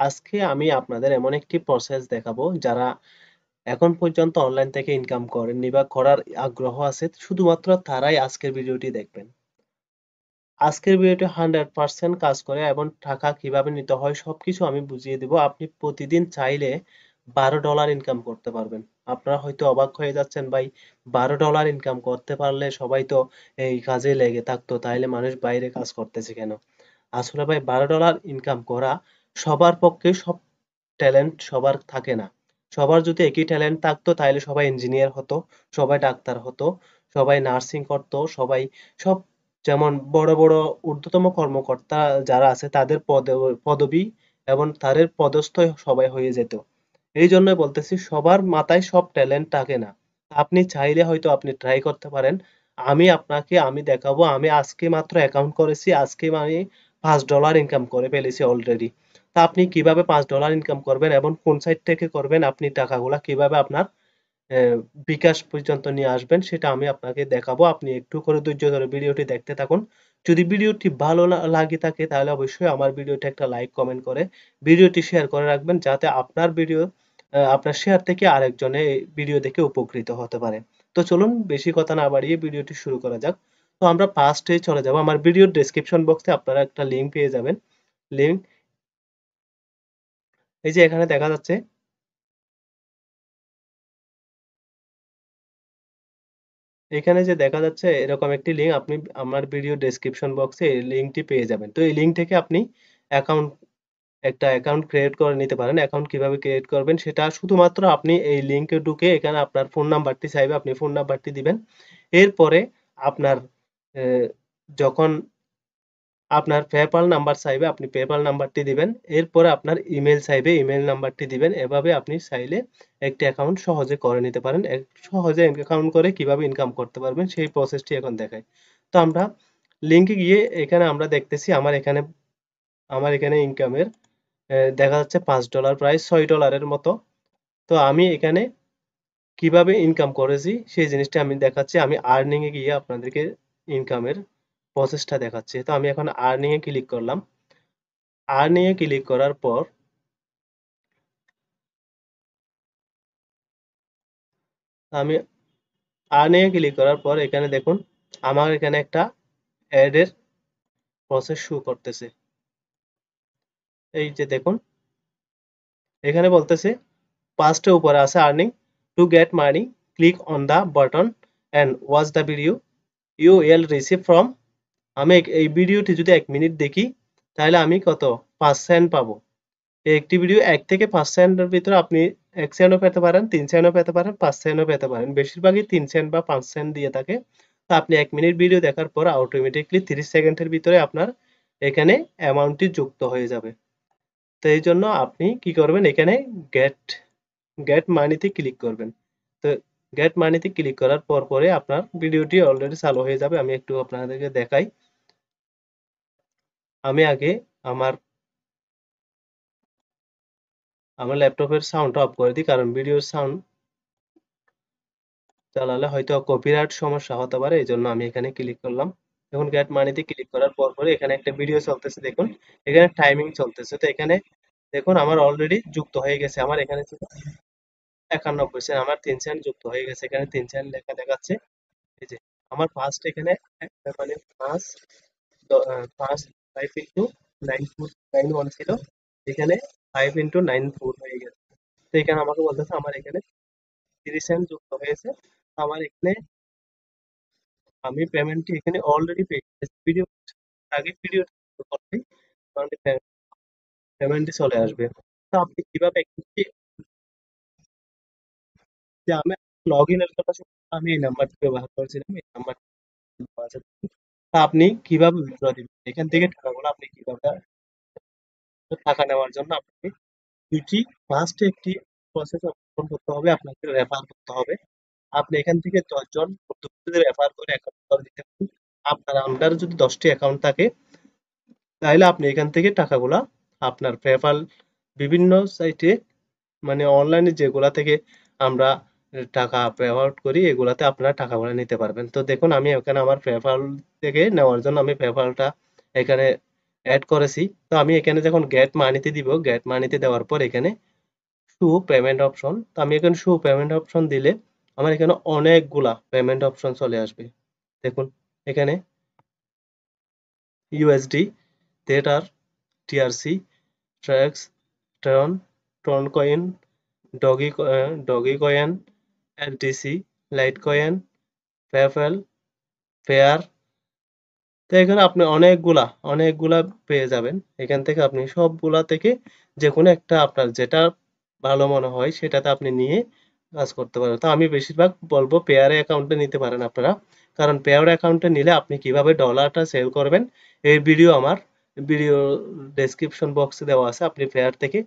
আজকে আমি আপনাদের এমন একটি প্রসেস দেখাবো যারা এখন পর্যন্ত অনলাইন থেকে ইনকাম করেননি বা করার আগ্রহ আছে শুধুমাত্র তারাই আজকের ভিডিওটি দেখবেন। আজকের ভিডিওটি 100% কাজ করে এবং টাকা কিভাবে নিতে হয় সবকিছু আমি বুঝিয়ে দিব। আপনি প্রতিদিন চাইলে $12 ইনকাম করতে পারবেন। আপনারা হয়তো অবাক হয়ে যাচ্ছেন ভাই, $12 ইনকাম করতে পারলে সবাই তো এই কাজে লেগে থাকতো, তাইলে মানুষ বাইরে কাজ করতেছে কেন? আসলে ভাই $12 ইনকাম করা সবার পক্ষে সব ট্যালেন্ট সবার থাকে না। সবার যদি একই ট্যালেন্ট থাকতো তাহলে সবাই ইঞ্জিনিয়ার হতো, সবাই ডাক্তার হতো, সবাই নার্সিং করতো, সবাই সব যেমন বড় বড় ঊর্ধ্বতম কর্মকর্তা যারা আছে তাদের পদবি এবং তাদের পদস্থ সবাই হয়ে যেত। এই জন্যই বলতেছি সবার মাথায় সব ট্যালেন্ট থাকে না। আপনি চাইলে হয়তো আপনি ট্রাই করতে পারেন। আমি দেখাবো, আমি আজকে মাত্র অ্যাকাউন্ট করেছি, আজকে মানে $5 ইনকাম করে ফেলেছি অলরেডি। তা আপনি কিভাবে $5 ইনকাম করবেন এবং কোন সাইট থেকে করবেন, আপনি টাকাগুলা কিভাবে আপনার বিকাশ পর্যন্ত নিয়ে আসবেন সেটা আমি আপনাকে দেখাবো। আপনি একটু করে ধৈর্য ধরে ভিডিওটি দেখতে থাকুন। যদি ভিডিওটি ভালো লাগে থাকে তাহলে অবশ্যই আমার ভিডিওটি একটা লাইক কমেন্ট করে ভিডিওটি শেয়ার করে রাখবেন, যাতে আপনার ভিডিও আপনার শেয়ার থেকে আরেকজনে এই ভিডিও দেখে উপকৃত হতে পারে। তো চলুন বেশি কথা না বাড়িয়ে ভিডিওটি শুরু করা যাক। তো আমরা ফার্স্টে চলে যাব, আমার ভিডিওর ডেসক্রিপশন বক্সে আপনারা একটা লিঙ্ক পেয়ে যাবেন। লিঙ্ক এই যে এখানে দেখা যাচ্ছে, এখানে যে দেখা যাচ্ছে এরকম একটি লিঙ্ক, আপনি আমার ভিডিও ডেসক্রিপশন বক্সে এই লিঙ্কটি পেয়ে যাবেন। তো এই লিঙ্ক থেকে আপনি অ্যাকাউন্ট একটা অ্যাকাউন্ট ক্রিয়েট করে নিতে পারেন। অ্যাকাউন্ট কিভাবে ক্রিয়েট করবেন সেটা শুধুমাত্র আপনি এই লিঙ্কে ঢুকে এখানে আপনার ফোন নাম্বারটি চাইবে, আপনি ফোন নাম্বারটি দিবেন। এরপরে আপনার যখন আপনার পেপ্যাল নাম্বার চাইবে আপনি পেপ্যাল নাম্বারটি দিবেন। এরপরে আপনার ইমেল চাইবে, ইমেল নাম্বারটি দিবেন। এভাবে আপনি চাইলে একটি অ্যাকাউন্ট সহজে করে নিতে পারেন। সহজে অ্যাকাউন্ট করে কিভাবে ইনকাম করতে পারবেন সেই প্রসেসটি এখন দেখাই। তো আমরা লিঙ্কে গিয়ে এখানে আমরা দেখতেছি আমার এখানে ইনকামের দেখা যাচ্ছে $5, প্রায় $6 মতো। তো আমি এখানে কিভাবে ইনকাম করেছি সেই জিনিসটা আমি দেখাচ্ছি। আমি আর্নিং এ গিয়ে আপনাদেরকে ইনকামের প্রসেসটা দেখাচ্ছি। তো আমি এখন আর্নিং এ ক্লিক করলাম। আর্নিং এ ক্লিক করার পর আমি আর্নিং এ ক্লিক করার পর এখানে দেখুন আমার এখানে একটা অ্যাড এর প্রসেস শো করতেছে। এই যে দেখুন এখানে বলতেছে ফার্স্টে উপরে আছে earning, to get money click on the button and watch the video you will receive from. আমি এই ভিডিওটি যদি 1 মিনিট দেখি তাহলে আমি কত 5 সেন্ট পাবো। এই একটি ভিডিও 1 থেকে 5 সেন্টের ভিতরে আপনি 1 সেন্টও পেতে পারেন, 3 সেন্টও পেতে পারেন, 5 সেন্টও পেতে পারেন। বেশিরভাগই 3 সেন্ট বা 5 সেন্ট দিয়ে থাকে। তো আপনি 1 মিনিট ভিডিও দেখার পর অটোমেটিকলি 30 সেকেন্ডের ভিতরে আপনার এখানে অ্যামাউন্টটি যুক্ত হয়ে যাবে। তো এই জন্য আপনি কি করবেন, এখানে গেট গেট মানিতে ক্লিক করবেন। তো গেট মানিতে ক্লিক করার পর পরে আপনার ভিডিওটি অলরেডি চালু হয়ে যাবে। আমি একটু আপনাদেরকে দেখাই। আমি আগে আমার আমার ল্যাপটপের সাউন্ডটা অফ করে দিই, কারণ ভিডিওর সাউন্ড চালালে হয়তো কপিরাইট সমস্যা হতে পারে, এই জন্য আমি এখানে ক্লিক করলাম। এখন গেট মানিতে ক্লিক করার পর পরে এখানে একটা ভিডিও চলতেছে দেখুন, এখানে টাইমিং চলতেছে। তো এখানে দেখুন আমার অলরেডি যুক্ত হয়ে গেছে। আমার এখানে ছিল 91 সেন্ট, আমার 3 সেন্ট যুক্ত হয়ে গেছে। এখানে 3 সেন্ট লেখা দেখাচ্ছে। এই যে আমার ফার্স্ট এখানে মানে পাঁচ পাঁচ 5 into 9 4 9 1 ছিল, এখানে 5 into 9 4 হয়ে গেছে। তো এখানে আমাকে বলতেছে আমার এখানে 30 সেন্ট যুক্ত হয়েছে। আমার এখানে আমি পেমেন্টটি এখানে অলরেডি পে করেছি। ভিডিও আগে ভিডিও করলেই আমাদের পেমেন্টটি চলে আসবে। তো আপনি কিভাবে যে আমি লগ ইনের কথা আমি এই নাম্বারটি ব্যবহার করেছিলাম, এই নাম্বার আছে। তা আপনি কিভাবে উইথড্র দিবেন এখান থেকে টাকাগুলো, আপনি কিভাবে টাকা নেওয়ার জন্য আপনাকে দুইটি ফার্স্টে একটি প্রসেস অবলম্বন করতে হবে, আপনাকে রেফার করতে হবে। আপনি এখান থেকে 10 জন বন্ধুদের রেফার করে অ্যাকাউন্ট করে দিতে পারেন। আপনার আন্ডারে যদি 10টি অ্যাকাউন্ট থাকে তাহলে আপনি এখান থেকে টাকাগুলা আপনার পেপ্যাল বিভিন্ন সাইটে মানে অনলাইনে যেগুলা থেকে আমরা টাকা পে আউট করি এগুলাতে আপনারা টাকাগুলা নিতে পারবেন। তো দেখুন আমি এখানে আমার পেপ্যাল থেকে নেওয়ার জন্য আমি পেপ্যালটা এখানে অ্যাড করেছি। তো আমি এখানে যখন গেট মানিতে দিব, গেট মানিতে দেওয়ার পর এখানে শো পেমেন্ট অপশন, তো আমি এখানে শো পেমেন্ট অপশন দিলে আমার এখানে অনেকগুলা পেমেন্ট অপশন চলে আসবে। দেখুন এখানে USD, Tether, TRC, TRX, Tron, Tron coin, Dogecoin, LTC, Litecoin, PayPal, ফেয়ার। তো এখানে আপনি অনেকগুলা পেয়ে যাবেন। এখান থেকে আপনি সবগুলা থেকে যে কোনো একটা আপনার যেটা ভালো মনে হয় সেটাতে আপনি নিয়ে কাজ করতে পারেন। তো আমি বেশিরভাগ বলবো পেয়ারে অ্যাকাউন্টে নিতে পারেন আপনারা। কারণ পেয়ার অ্যাকাউন্টে নিলে আপনি কিভাবে ডলারটা সেল করবেন এই ভিডিও ডেসক্রিপশন বক্সে দেওয়া আছে। আপনি পেয়ার থেকে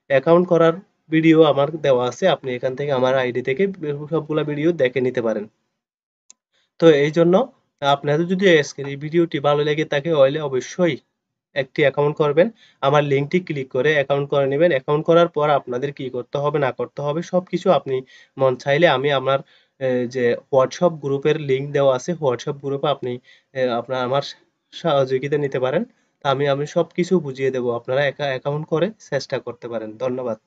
অ্যাকাউন্ট করার ভিডিও আমার দেওয়া আছে। আপনি এখান থেকে আমার আইডি থেকে সবগুলা ভিডিও দেখে নিতে পারেন। তো এই জন্য আপনাদের যদি আজকের এই ভিডিওটি ভালো লেগে থাকে তাহলে অবশ্যই একটি অ্যাকাউন্ট করবেন। আমার লিঙ্কটি ক্লিক করে অ্যাকাউন্ট করে নেবেন। অ্যাকাউন্ট করার পর আপনাদের কি করতে হবে না করতে হবে সবকিছু আপনি মন চাইলে আমি আমার যে হোয়াটসঅ্যাপ গ্রুপের লিঙ্ক দেওয়া আছে, হোয়াটসঅ্যাপ গ্রুপে আপনি আপনার আমার সহযোগিতা নিতে পারেন। তা আমি সবকিছু বুঝিয়ে দেবো। আপনারা অ্যাকাউন্ট করে চেষ্টা করতে পারেন। ধন্যবাদ।